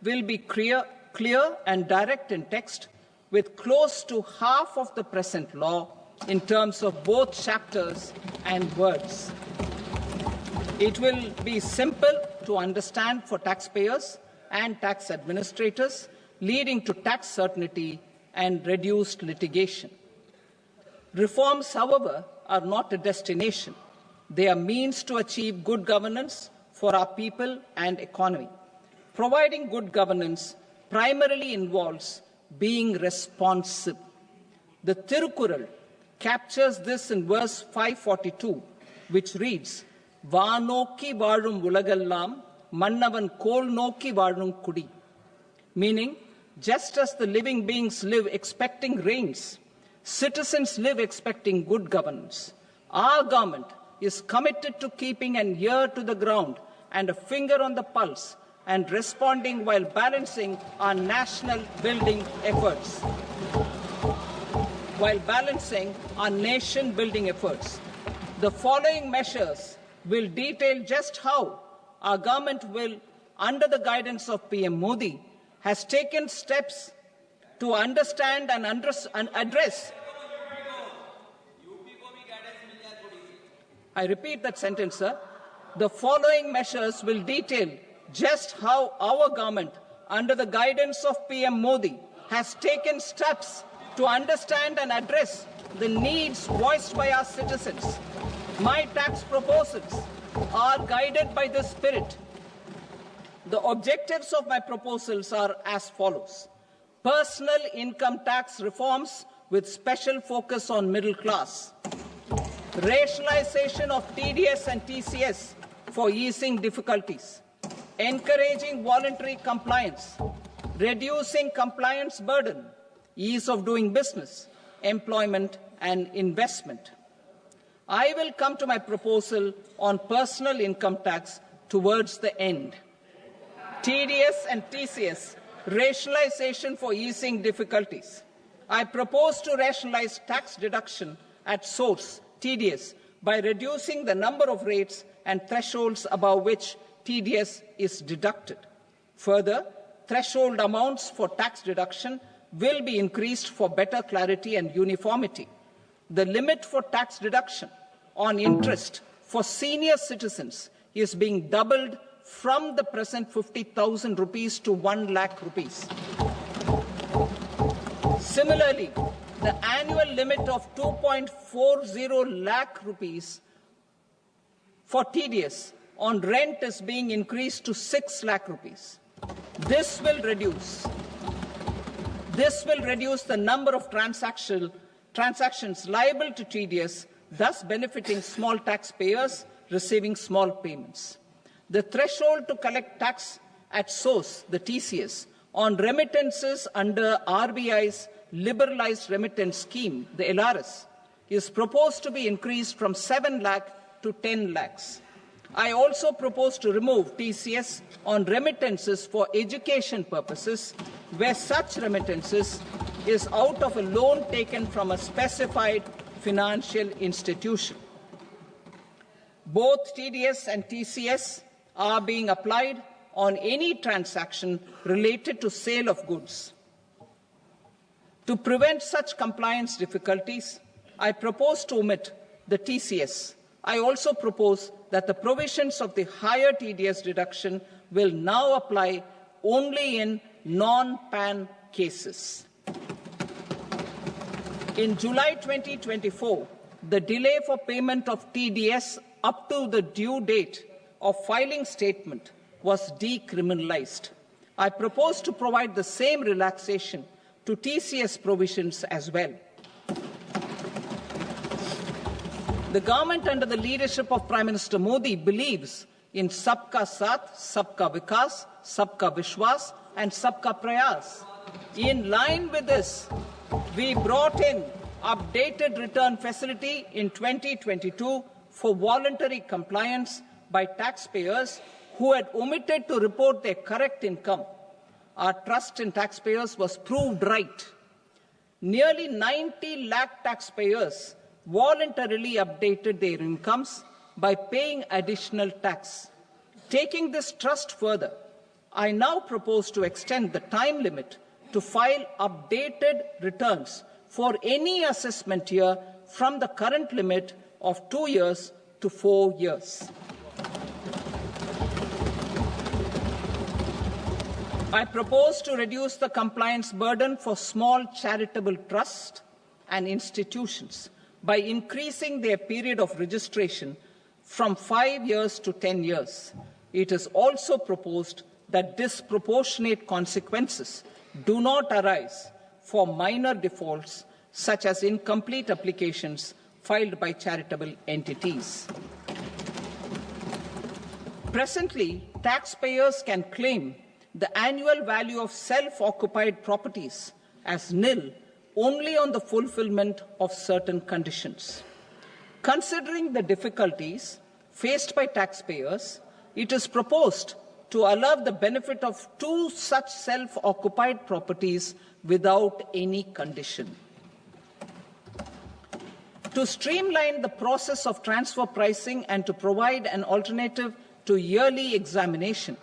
will be clear and direct in text, with close to half of the present law in terms of both chapters and words. It will be simple to understand for taxpayers and tax administrators, leading to tax certainty and reduced litigation. Reforms, however, are not a destination. They are means to achieve good governance for our people and economy. Providing good governance primarily involves being responsive. The Tirukural captures this in verse 542, which reads, "Vaanokki vaazhum ulagallam, mannavan kol nokki vaazhum kudi," meaning, just as the living beings live expecting rains, citizens live expecting good governance. Our government is committed to keeping an ear to the ground and a finger on the pulse and responding while balancing our national building efforts. The following measures will detail just how our government will, under the guidance of PM Modi, has taken steps to understand and address. I repeat that sentence, sir. The following measures will detail just how our government, under the guidance of PM Modi, has taken steps to understand and address the needs voiced by our citizens. My tax proposals are guided by this spirit. The objectives of my proposals are as follows. Personal income tax reforms with special focus on middle class. Rationalization of TDS and TCS for easing difficulties. Encouraging voluntary compliance. Reducing compliance burden. Ease of doing business, employment and investment. I will come to my proposal on personal income tax towards the end. TDS and TCS, rationalization for easing difficulties. I propose to rationalize tax deduction at source, TDS, by reducing the number of rates and thresholds above which TDS is deducted. Further, threshold amounts for tax deduction will be increased for better clarity and uniformity. The limit for tax deduction on interest for senior citizens is being doubled from the present 50,000 rupees to 1 lakh rupees. Similarly, the annual limit of 2.40 lakh rupees for TDS on rent is being increased to 6 lakh rupees. This will reduce the number of transactions liable to TDS, thus benefiting small taxpayers receiving small payments. The threshold to collect tax at source, the TCS, on remittances under RBI's liberalized remittance scheme, the LRS, is proposed to be increased from 7 lakh to 10 lakhs. I also propose to remove TCS on remittances for education purposes, where such remittances is out of a loan taken from a specified financial institution. Both TDS and TCS are being applied on any transaction related to sale of goods. To prevent such compliance difficulties, I propose to omit the TCS. I also propose that the provisions of the higher TDS deduction will now apply only in non-PAN cases. In July 2024, the delay for payment of TDS up to the due date of filing statement was decriminalized. I propose to provide the same relaxation to TCS provisions as well. The government under the leadership of Prime Minister Modi believes in Sabka Saath, Sabka Vikas, Sabka Vishwas and Sabka Prayas. In line with this, we brought in updated return facility in 2022 for voluntary compliance by taxpayers who had omitted to report their correct income. Our trust in taxpayers was proved right. Nearly 90 lakh taxpayers voluntarily updated their incomes by paying additional tax. Taking this trust further, I now propose to extend the time limit to file updated returns for any assessment year from the current limit of 2 years to 4 years. I propose to reduce the compliance burden for small charitable trusts and institutions by increasing their period of registration from 5 years to 10 years. It is also proposed that disproportionate consequences do not arise for minor defaults such as incomplete applications filed by charitable entities. Presently, taxpayers can claim the annual value of self-occupied properties as nil only on the fulfillment of certain conditions. Considering the difficulties faced by taxpayers, it is proposed to allow the benefit of 2 such self-occupied properties without any condition. To streamline the process of transfer pricing and to provide an alternative to yearly examination,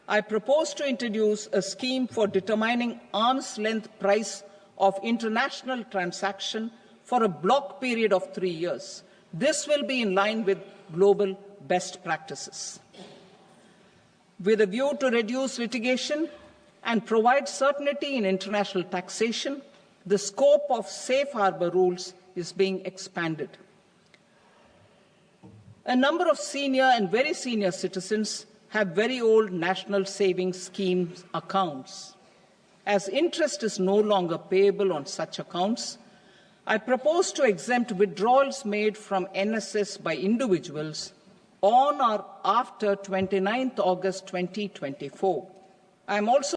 I propose to introduce a scheme for determining arm's length price of international transaction for a block period of 3 years. This will be in line with global best practices. With a view to reduce litigation and provide certainty in international taxation, the scope of safe harbor rules is being expanded. A number of senior and very senior citizens have very old national savings schemes accounts. As interest is no longer payable on such accounts, I propose to exempt withdrawals made from NSS by individuals on or after 29th August 2024. I am also